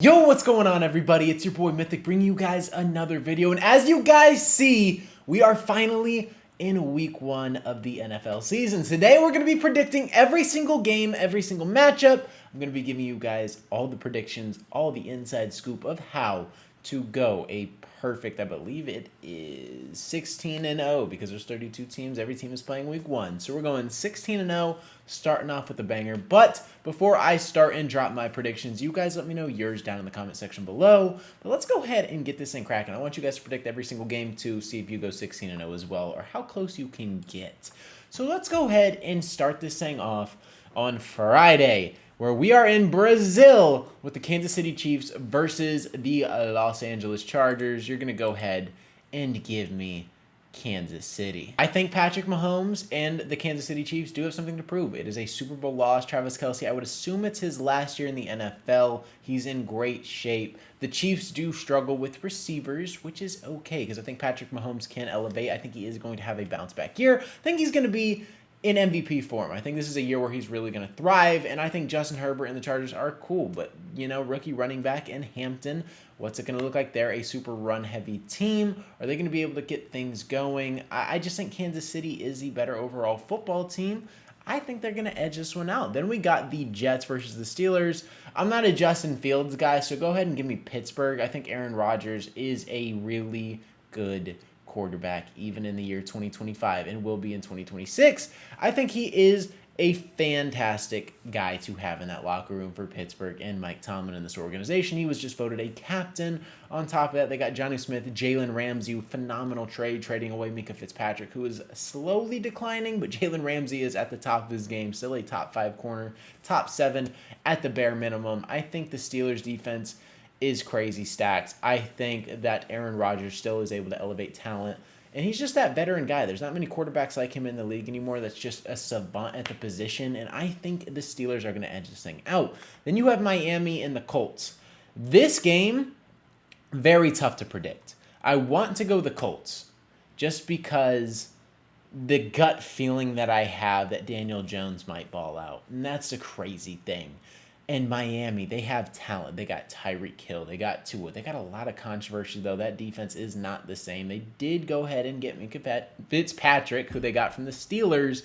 Yo, what's going on, everybody? It's your boy Mythic bringing you guys another video. And as you guys see, we are finally in week 1 of the NFL season. Today, we're going to be predicting every single game, every single matchup. I'm going to be giving you guys all the predictions, all the inside scoop of how to go a perfect, I believe it is 16-0 because there's 32 teams. Every team is playing week 1. So we're going 16-0, starting off with a banger. But before I start and drop my predictions, you guys let me know yours down in the comment section below. But let's go ahead and get this thing cracking. I want you guys to predict every single game to see if you go 16-0 as well, or how close you can get. So let's go ahead and start this thing off on Friday, where we are in Brazil with the Kansas City Chiefs versus the Los Angeles Chargers. You're going to go ahead and give me Kansas City. I think Patrick Mahomes and the Kansas City Chiefs do have something to prove. It is a Super Bowl loss. Travis Kelce, I would assume it's his last year in the NFL. He's in great shape. The Chiefs do struggle with receivers, which is okay because I think Patrick Mahomes can elevate. I think he is going to have a bounce back year. I think he's going to be in MVP form. I think this is a year where he's really going to thrive, and I think Justin Herbert and the Chargers are cool, but, you know, rookie running back in Hampton, what's it going to look like? They're a super run-heavy team. Are they going to be able to get things going? I just think Kansas City is the better overall football team. I think they're going to edge this one out. Then we got the Jets versus the Steelers. I'm not a Justin Fields guy, so go ahead and give me Pittsburgh. I think Aaron Rodgers is a really good quarterback even in the year 2025 and will be in 2026. I think he is a fantastic guy to have in that locker room for Pittsburgh and Mike Tomlin in this organization. He was just voted a captain. On top of that, they got Johnny Smith, Jalen Ramsey, phenomenal trade, trading away Mika Fitzpatrick, who is slowly declining, but Jalen Ramsey is at the top of his game, still a top 5 corner, top 7 at the bare minimum. I think the Steelers defense is crazy stacked. I think that Aaron Rodgers still is able to elevate talent, and he's just that veteran guy. There's not many quarterbacks like him in the league anymore that's just a savant at the position, and I think the Steelers are going to edge this thing out. Then you have Miami and the Colts. This game, very tough to predict. I want to go the Colts just because the gut feeling that I have that Daniel Jones might ball out, and that's the crazy thing. And Miami, they have talent. They got Tyreek Hill. They got Tua. They got a lot of controversy, though. That defense is not the same. They did go ahead and get Mika Fitzpatrick, who they got from the Steelers,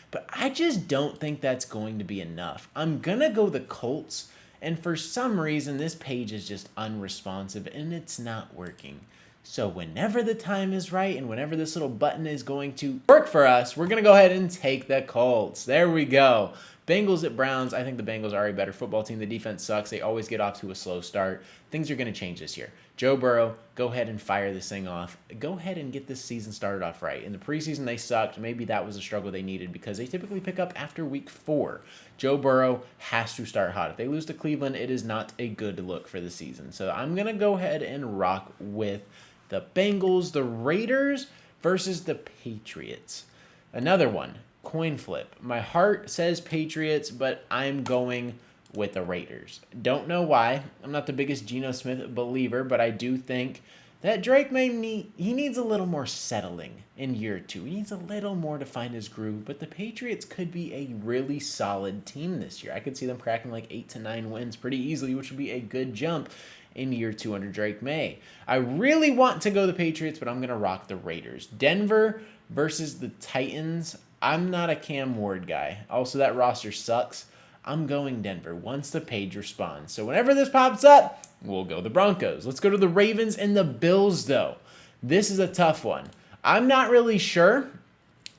but I just don't think that's going to be enough. I'm going to go the Colts, and for some reason, this page is just unresponsive, and it's not working. So whenever the time is right and whenever this little button is going to work for us, we're going to go ahead and take the Colts. There we go. Bengals at Browns. I think the Bengals are a better football team. The defense sucks. They always get off to a slow start. Things are going to change this year. Joe Burrow, go ahead and fire this thing off. Go ahead and get this season started off right. In the preseason, they sucked. Maybe that was a struggle they needed because they typically pick up after week 4. Joe Burrow has to start hot. If they lose to Cleveland, it is not a good look for the season. So I'm going to go ahead and rock with the Bengals. The Raiders versus the Patriots. Another one. Coin flip. My heart says Patriots, but I'm going with the Raiders. Don't know why. I'm not the biggest Geno Smith believer, but I do think that Drake needs a little more settling in year 2. He needs a little more to find his groove, but the Patriots could be a really solid team this year. I could see them cracking like 8 to 9 wins pretty easily, which would be a good jump in year 2 under Drake May. I really want to go the Patriots, but I'm going to rock the Raiders. Denver versus the Titans. I'm not a Cam Ward guy. Also, that roster sucks. I'm going Denver once the page responds. So whenever this pops up, we'll go the Broncos. Let's go to the Ravens and the Bills, though. This is a tough one. I'm not really sure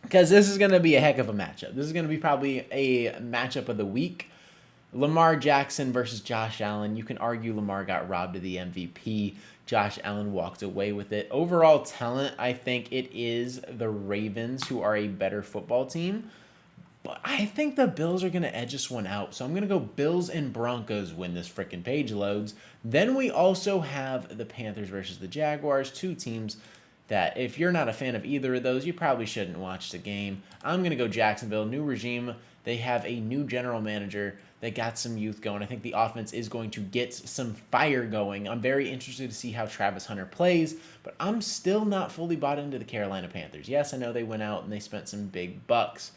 because this is going to be a heck of a matchup. This is going to be probably a matchup of the week. Lamar Jackson versus Josh Allen. You can argue Lamar got robbed of the MVP. Josh Allen walked away with it. Overall talent, I think it is the Ravens who are a better football team. But I think the Bills are going to edge this one out. So I'm going to go Bills and Broncos when this freaking page loads. Then we also have the Panthers versus the Jaguars. 2 teams that if you're not a fan of either of those, you probably shouldn't watch the game. I'm going to go Jacksonville. New regime. They have a new general manager. They got some youth going. I think the offense is going to get some fire going. I'm very interested to see how Travis Hunter plays, but I'm still not fully bought into the Carolina Panthers. Yes, I know they went out and they spent some big bucks.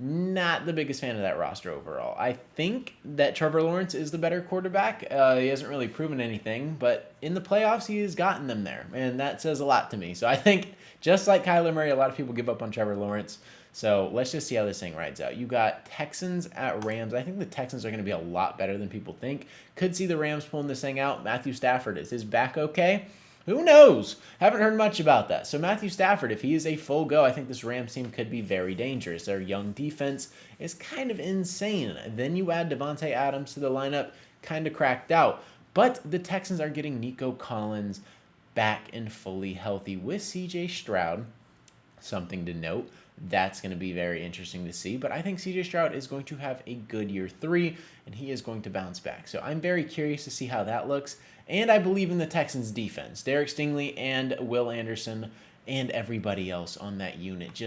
not the biggest fan of that roster overall. I think that Trevor Lawrence is the better quarterback. He hasn't really proven anything, but in the playoffs, he has gotten them there, and that says a lot to me. So I think, just like Kyler Murray, a lot of people give up on Trevor Lawrence. So let's just see how this thing rides out. You got Texans at Rams. I think the Texans are going to be a lot better than people think. Could see the Rams pulling this thing out. Matthew Stafford, is his back okay? Who knows? Haven't heard much about that. So Matthew Stafford, if he is a full go, I think this Rams team could be very dangerous. Their young defense is kind of insane. Then you add Devontae Adams to the lineup, kind of cracked out. But the Texans are getting Nico Collins back and fully healthy with C.J. Stroud. Something to note. That's going to be very interesting to see. But I think C.J. Stroud is going to have a good year 3, and he is going to bounce back. So I'm very curious to see how that looks. And I believe in the Texans' defense. Derek Stingley and Will Anderson and everybody else on that unit.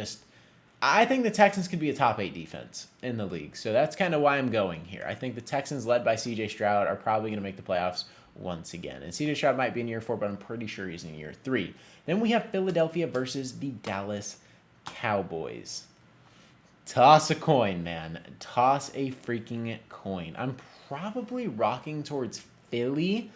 I think the Texans could be a top 8 defense in the league. So that's kind of why I'm going here. I think the Texans, led by C.J. Stroud, are probably going to make the playoffs once again. And C.J. Stroud might be in year 4, but I'm pretty sure he's in year 3. Then we have Philadelphia versus the Dallas Cowboys. Toss a coin, man. Toss a freaking coin. I'm probably rocking towards Philly,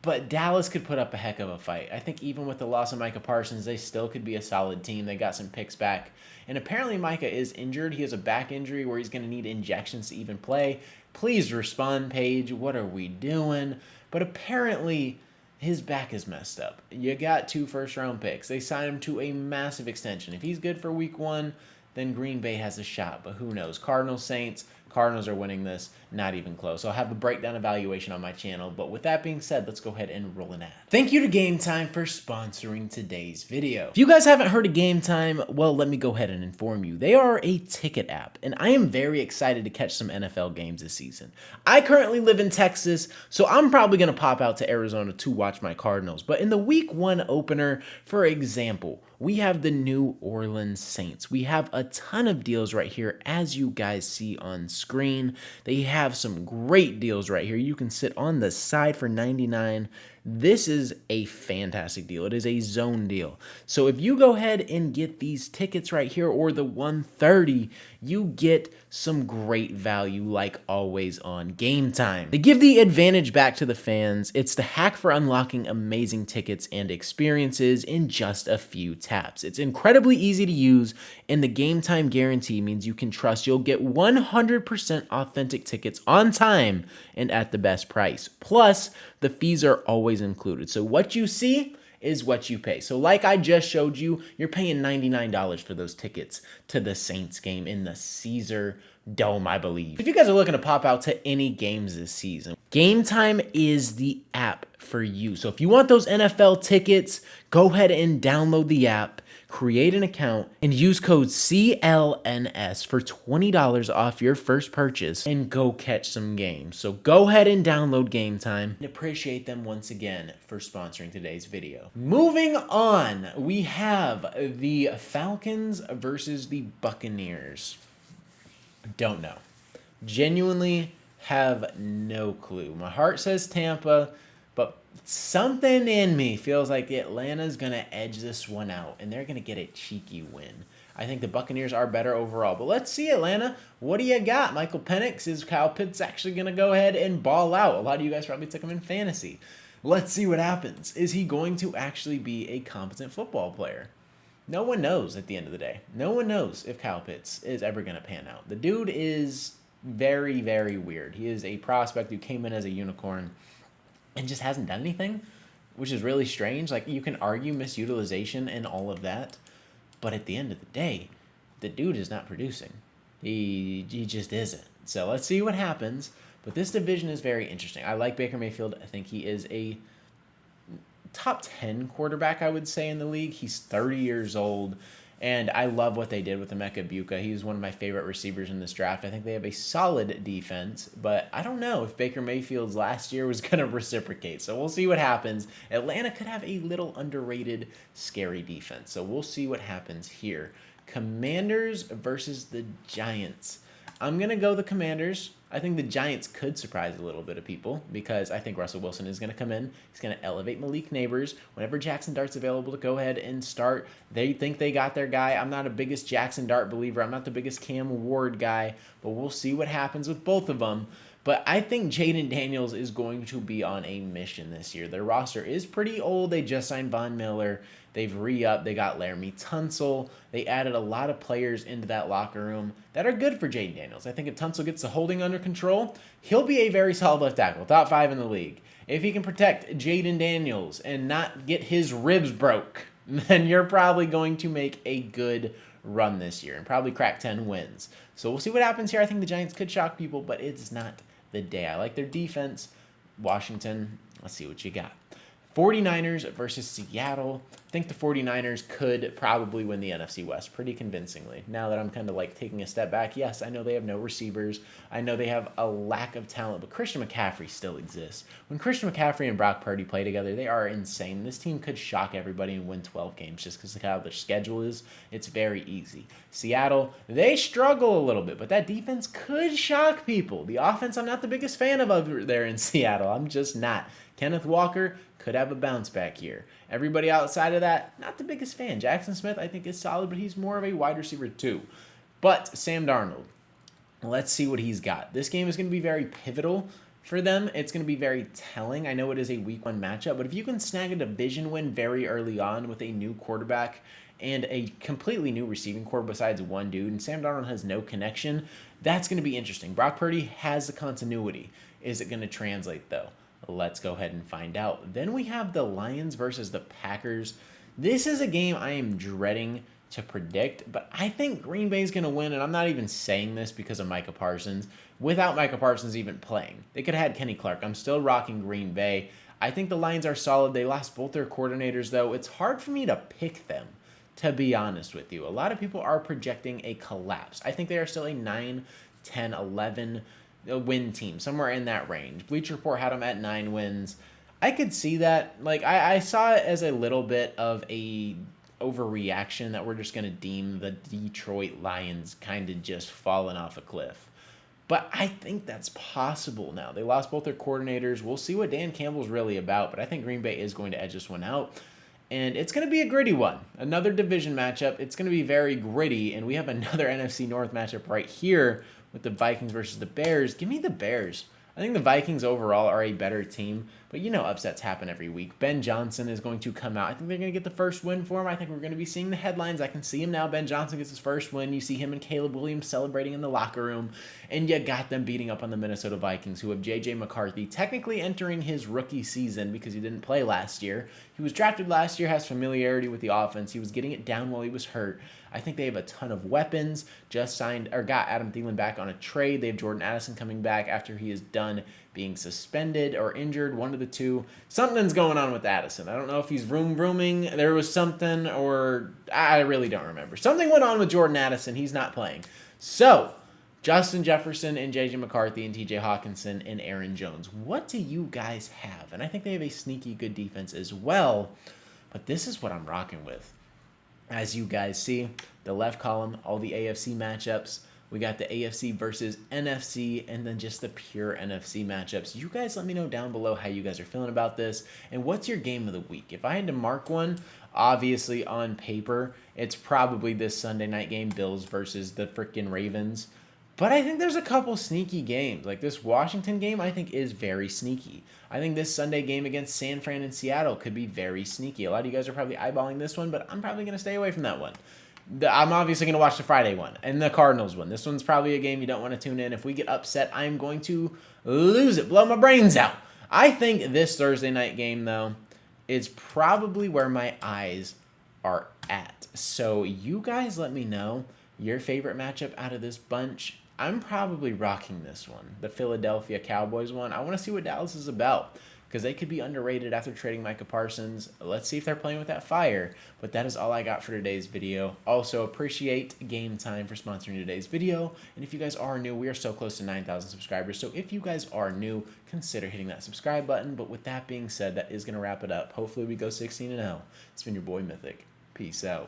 but Dallas could put up a heck of a fight. I think even with the loss of Micah Parsons, they still could be a solid team. They got some picks back. And apparently Micah is injured. He has a back injury where he's going to need injections to even play. Please respond, Paige. What are we doing? But apparently his back is messed up. You got 2 first-round picks. They signed him to a massive extension. If he's good for week 1, then Green Bay has a shot. But who knows? Cardinals, Saints. Cardinals are winning this, not even close. I'll have a breakdown evaluation on my channel, but with that being said, let's go ahead and roll an ad. Thank you to GameTime for sponsoring today's video. If you guys haven't heard of GameTime, well, let me go ahead and inform you. They are a ticket app, and I am very excited to catch some NFL games this season. I currently live in Texas, so I'm probably going to pop out to Arizona to watch my Cardinals, but in the week 1 opener, for example, we have the New Orleans Saints. We have a ton of deals right here, as you guys see on screen. They have some great deals right here. You can sit on the side for $99. This is a fantastic deal. It is a zone deal. So if you go ahead and get these tickets right here, or the 130, you get some great value like always on GameTime. They give the advantage back to the fans. It's the hack for unlocking amazing tickets and experiences in just a few taps. It's incredibly easy to use, and the GameTime guarantee means you can trust you'll get 100% authentic tickets on time and at the best price. Plus, the fees are always included. So what you see is what you pay. So like I just showed you, you're paying $99 for those tickets to the Saints game in the Caesar Dome, I believe. If you guys are looking to pop out to any games this season, GameTime is the app for you. So if you want those NFL tickets, go ahead and download the app, create an account, and use code CLNS for $20 off your first purchase and go catch some games. So go ahead and download GameTime, and appreciate them once again for sponsoring today's video. Moving on, we have the Falcons versus the Buccaneers. Don't know. Genuinely have no clue. My heart says Tampa, but something in me feels like Atlanta's going to edge this one out, and they're going to get a cheeky win. I think the Buccaneers are better overall, but let's see, Atlanta. What do you got? Michael Penix, is Kyle Pitts actually going to go ahead and ball out? A lot of you guys probably took him in fantasy. Let's see what happens. Is he going to actually be a competent football player? No one knows at the end of the day. No one knows if Kyle Pitts is ever going to pan out. The dude is very, very weird. He is a prospect who came in as a unicorn and just hasn't done anything, which is really strange. Like, you can argue misutilization and all of that, but at the end of the day, the dude is not producing. He just isn't. So let's see what happens. But this division is very interesting. I like Baker Mayfield. I think he is a top 10 quarterback, I would say, in the league. He's 30 years old, and I love what they did with Emeka Egbuka. He's one of my favorite receivers in this draft. I think they have a solid defense, but I don't know if Baker Mayfield's last year was going to reciprocate, so we'll see what happens. Atlanta could have a little underrated, scary defense, so we'll see what happens here. Commanders versus the Giants. I'm going to go the Commanders. I think the Giants could surprise a little bit of people because I think Russell Wilson is going to come in. He's going to elevate Malik Neighbors. Whenever Jackson Dart's available to go ahead and start, they think they got their guy. I'm not a biggest Jackson Dart believer. I'm not the biggest Cam Ward guy, but we'll see what happens with both of them. But I think Jaden Daniels is going to be on a mission this year. Their roster is pretty old. They just signed Von Miller. They've re-upped. They got Laramie Tunsil. They added a lot of players into that locker room that are good for Jaden Daniels. I think if Tunsil gets the holding under control, he'll be a very solid left tackle, top 5 in the league. If he can protect Jaden Daniels and not get his ribs broke, then you're probably going to make a good run this year and probably crack 10 wins. So we'll see what happens here. I think the Giants could shock people, but it's not the day. I like their defense. Washington, let's see what you got. 49ers versus Seattle. I think the 49ers could probably win the NFC West pretty convincingly. Now that I'm kind of like taking a step back, yes, I know they have no receivers. I know they have a lack of talent, but Christian McCaffrey still exists. When Christian McCaffrey and Brock Purdy play together, they are insane. This team could shock everybody and win 12 games just because of how their schedule is. It's very easy. Seattle, they struggle a little bit, but that defense could shock people. The offense, I'm not the biggest fan of over there in Seattle. I'm just not. Kenneth Walker could have a bounce back year. Everybody outside of that, not the biggest fan. Jackson Smith, I think, is solid, but he's more of a wide receiver too. But Sam Darnold, let's see what he's got. This game is going to be very pivotal for them. It's going to be very telling. I know it is a week 1 matchup, but if you can snag a division win very early on with a new quarterback and a completely new receiving core besides one dude, and Sam Darnold has no connection, that's going to be interesting. Brock Purdy has the continuity. Is it going to translate, though? Let's go ahead and find out. Then we have the Lions versus the Packers. This is a game I am dreading to predict, but I think Green Bay is going to win, and I'm not even saying this because of Micah Parsons. Without Micah Parsons even playing, they could have had Kenny Clark. I'm still rocking Green Bay. I think the Lions are solid. They lost both their coordinators, though. It's hard for me to pick them, to be honest with you. A lot of people are projecting a collapse. I think they are still a 9, 10, 11 win team, somewhere in that range. Bleacher Report had them at 9 wins. I could see that. Like, I saw it as a little bit of a overreaction that we're just going to deem the Detroit Lions kind of just falling off a cliff. But I think that's possible now. They lost both their coordinators. We'll see what Dan Campbell's really about, but I think Green Bay is going to edge this one out. And it's going to be a gritty one. Another division matchup. It's going to be very gritty, and we have another NFC North matchup right here with the Vikings versus the Bears. Give me the Bears. I think the Vikings overall are a better team, but you know upsets happen every week. Ben Johnson is going to come out. I think they're going to get the first win for him. I think we're going to be seeing the headlines. I can see him now. Ben Johnson gets his first win. You see him and Caleb Williams celebrating in the locker room, and you got them beating up on the Minnesota Vikings, who have J.J. McCarthy technically entering his rookie season because he didn't play last year. He was drafted last year, has familiarity with the offense. He was getting it down while he was hurt. I think they have a ton of weapons. Just signed or got Adam Thielen back on a trade. They have Jordan Addison coming back after he is done being suspended or injured, one of the two. Something's going on with Addison. I don't know if he's rooming. There was something, or I really don't remember. Something went on with Jordan Addison. He's not playing. So, Justin Jefferson and J.J. McCarthy and T.J. Hawkinson and Aaron Jones. What do you guys have? And I think they have a sneaky good defense as well. But this is what I'm rocking with. As you guys see, the left column, all the AFC matchups. We got the AFC versus NFC, and then just the pure NFC matchups. You guys let me know down below how you guys are feeling about this, and what's your game of the week. If I had to mark one, obviously on paper, it's probably this Sunday night game, Bills versus the freaking Ravens. But I think there's a couple sneaky games. Like this Washington game, I think is very sneaky. I think this Sunday game against San Fran and Seattle could be very sneaky. A lot of you guys are probably eyeballing this one, but I'm probably going to stay away from that one. I'm obviously going to watch the Friday one and the Cardinals one. This one's probably a game you don't want to tune in. If we get upset, I'm going to lose it, blow my brains out. I think this Thursday night game, though, is probably where my eyes are at. So you guys let me know your favorite matchup out of this bunch. I'm probably rocking this one, the Philadelphia Cowboys one. I want to see what Dallas is about because they could be underrated after trading Micah Parsons. Let's see if they're playing with that fire. But that is all I got for today's video. Also, appreciate GameTime for sponsoring today's video. And if you guys are new, we are so close to 9,000 subscribers. So if you guys are new, consider hitting that subscribe button. But with that being said, that is going to wrap it up. Hopefully we go 16-0. It's been your boy Mythic. Peace out.